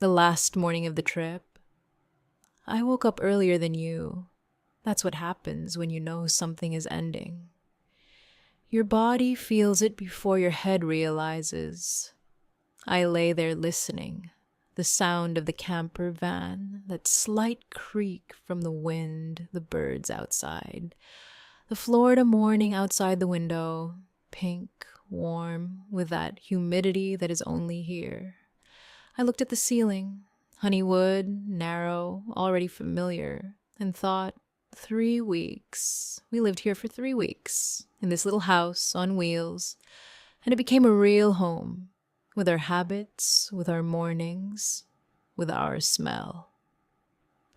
The last morning of the trip. I woke up earlier than you. That's what happens when you know something is ending. Your body feels it before your head realizes. I lay there listening, the sound of the camper van, that slight creak from the wind, the birds outside, the Florida morning outside the window, pink, warm, with that humidity that is only here. I looked at the ceiling, honeywood, narrow, already familiar, and thought, 3 weeks. We lived here for 3 weeks, in this little house on wheels, and it became a real home, with our habits, with our mornings, with our smell.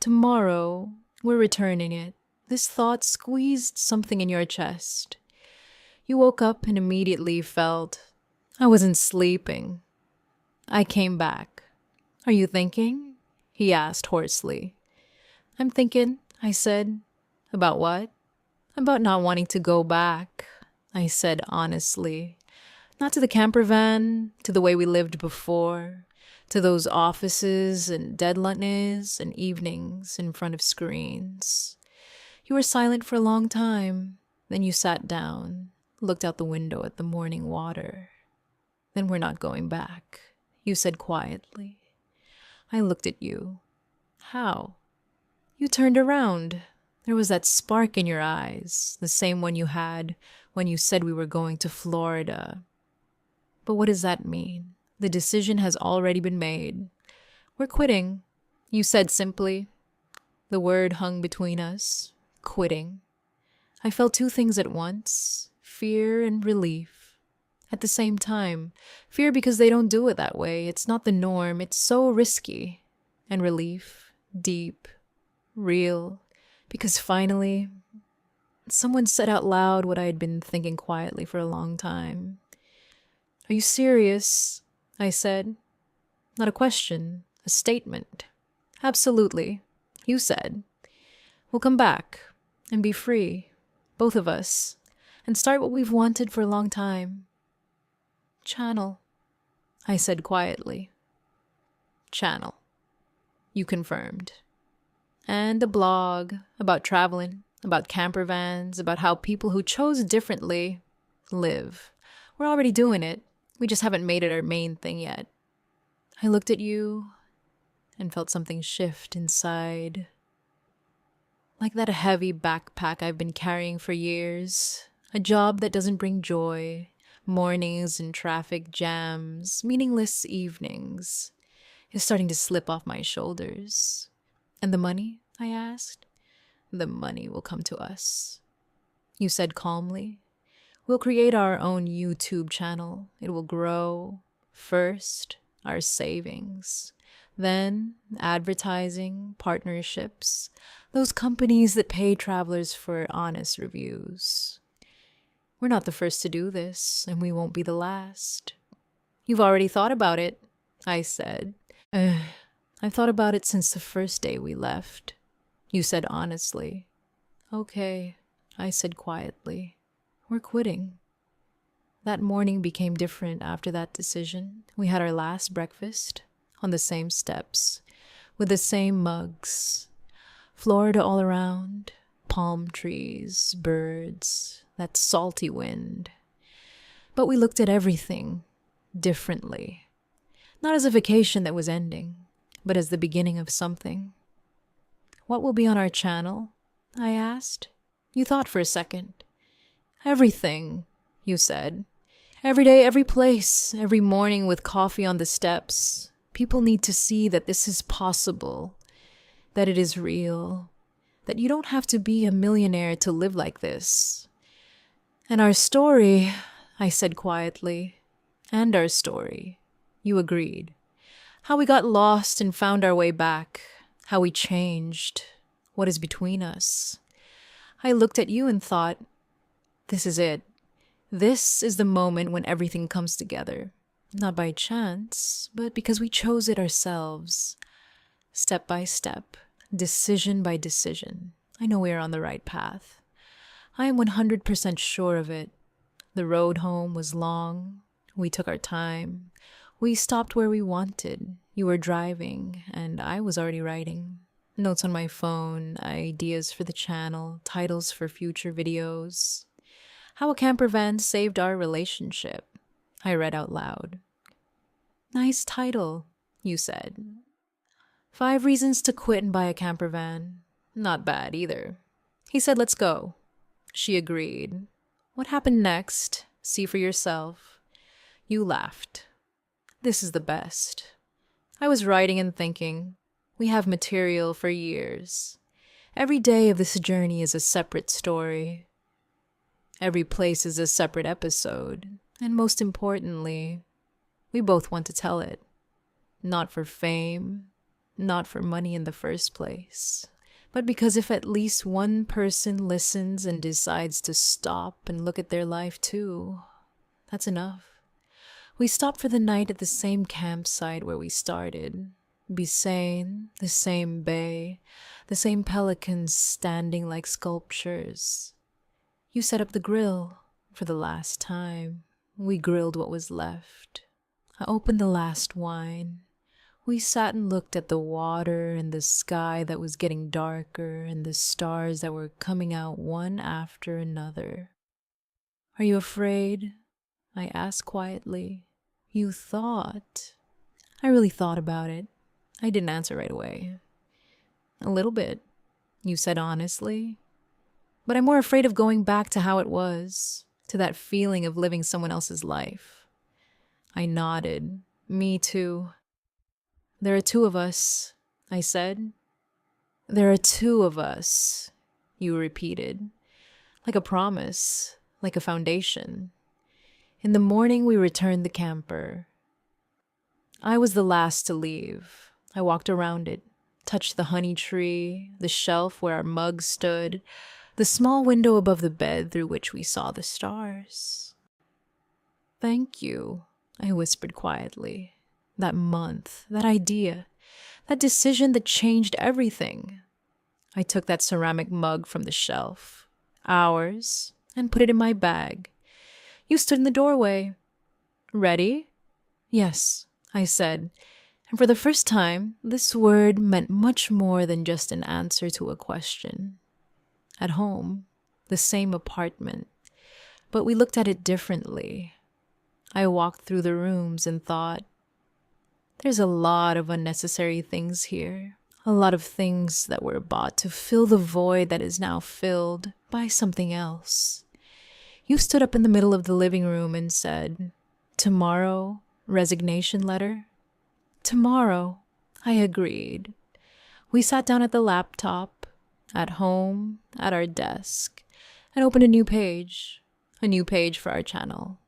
Tomorrow, we're returning it. This thought squeezed something in your chest. You woke up and immediately felt, I wasn't sleeping. I came back. Are you thinking? He asked hoarsely. I'm thinking, I said. About what? About not wanting to go back, I said honestly. Not to the camper van, to the way we lived before, to those offices and deadlines and evenings in front of screens. You were silent for a long time. Then you sat down, looked out the window at the morning water. Then we're not going back, you said quietly. I looked at you. How? You turned around. There was that spark in your eyes, the same one you had when you said we were going to Florida. But what does that mean? The decision has already been made. We're quitting, you said simply. The word hung between us. Quitting. I felt two things at once, fear and relief. At the same time, fear because they don't do it that way. It's not the norm. It's so risky. And relief, deep, real, because finally, someone said out loud what I had been thinking quietly for a long time. Are you serious? I said. Not a question, a statement. Absolutely, you said. We'll come back and be free, both of us, and start what we've wanted for a long time. Channel, I said quietly. Channel, you confirmed. And a blog about traveling, about camper vans, about how people who chose differently live. We're already doing it. We just haven't made it our main thing yet. I looked at you and felt something shift inside. Like that heavy backpack I've been carrying for years. A job that doesn't bring joy. Mornings and traffic jams. Meaningless evenings. Is starting to slip off my shoulders. And the money? I asked. The money will come to us. You said calmly. We'll create our own YouTube channel. It will grow. First, our savings. Then, advertising, partnerships. Those companies that pay travelers for honest reviews. We're not the first to do this, and we won't be the last. You've already thought about it, I said. I've thought about it since the first day we left. You said honestly. Okay, I said quietly. We're quitting. That morning became different after that decision. We had our last breakfast on the same steps, with the same mugs. Florida all around, palm trees, birds, that salty wind. But we looked at everything differently. Not as a vacation that was ending, but as the beginning of something. What will be on our channel? I asked. You thought for a second. Everything, you said. Every day, every place, every morning with coffee on the steps. People need to see that this is possible, that it is real, that you don't have to be a millionaire to live like this. And our story, I said quietly, and our story, you agreed. How we got lost and found our way back, how we changed, what is between us. I looked at you and thought, this is it. This is the moment when everything comes together. Not by chance, but because we chose it ourselves. Step by step, decision by decision. I know we are on the right path. I am 100% sure of it. The road home was long. We took our time. We stopped where we wanted. You were driving, and I was already writing. Notes on my phone, ideas for the channel, titles for future videos. How a campervan saved our relationship. I read out loud. Nice title, you said. 5 reasons to quit and buy a campervan. Not bad either. He said, let's go. She agreed. What happened next? See for yourself. You laughed. This is the best. I was writing and thinking, we have material for years. Every day of this journey is a separate story. Every place is a separate episode. And most importantly, we both want to tell it. Not for fame, not for money in the first place, but because if at least one person listens and decides to stop and look at their life too, that's enough. We stopped for the night at the same campsite where we started. Bisane, the same bay, the same pelicans standing like sculptures. You set up the grill for the last time. We grilled what was left. I opened the last wine. We sat and looked at the water and the sky that was getting darker and the stars that were coming out one after another. Are you afraid? I asked quietly. You thought. I really thought about it. I didn't answer right away. A little bit, you said honestly. But I'm more afraid of going back to how it was, to that feeling of living someone else's life. I nodded. Me too. There are 2 of us, I said. There are 2 of us, you repeated. Like a promise, like a foundation. In the morning, we returned the camper. I was the last to leave. I walked around it, touched the honey tree, the shelf where our mugs stood, the small window above the bed through which we saw the stars. Thank you, I whispered quietly. That month, that idea, that decision that changed everything. I took that ceramic mug from the shelf, ours, and put it in my bag. You stood in the doorway. Ready? Yes, I said, and for the first time, this word meant much more than just an answer to a question. At home, the same apartment, but we looked at it differently. I walked through the rooms and thought, there's a lot of unnecessary things here, a lot of things that were bought to fill the void that is now filled by something else. You stood up in the middle of the living room and said, tomorrow, resignation letter? Tomorrow, I agreed. We sat down at the laptop, at home, at our desk, and opened a new page for our channel.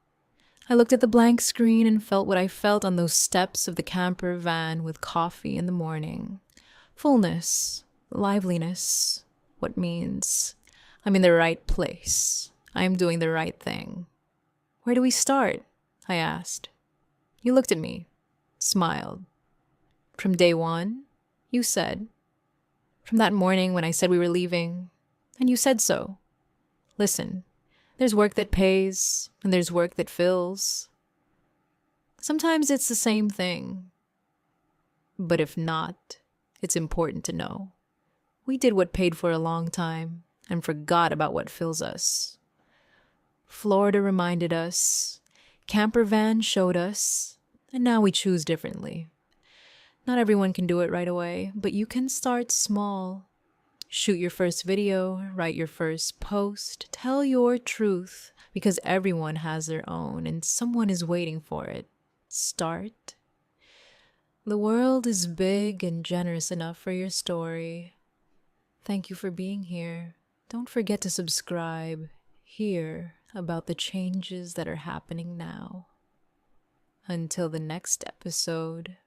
I looked at the blank screen and felt what I felt on those steps of the camper van with coffee in the morning. Fullness, liveliness, what means I'm in the right place. I'm doing the right thing. Where do we start? I asked. You looked at me, smiled. From day one, you said. From that morning when I said we were leaving, and you said so. Listen, there's work that pays, and there's work that fills. Sometimes it's the same thing. But if not, it's important to know. We did what paid for a long time and forgot about what fills us. Florida reminded us, campervan showed us, and now we choose differently. Not everyone can do it right away, but you can start small. Shoot your first video, write your first post, tell your truth, because everyone has their own and someone is waiting for it. Start. The world is big and generous enough for your story. Thank you for being here. Don't forget to subscribe. Hear about the changes that are happening now. Until the next episode.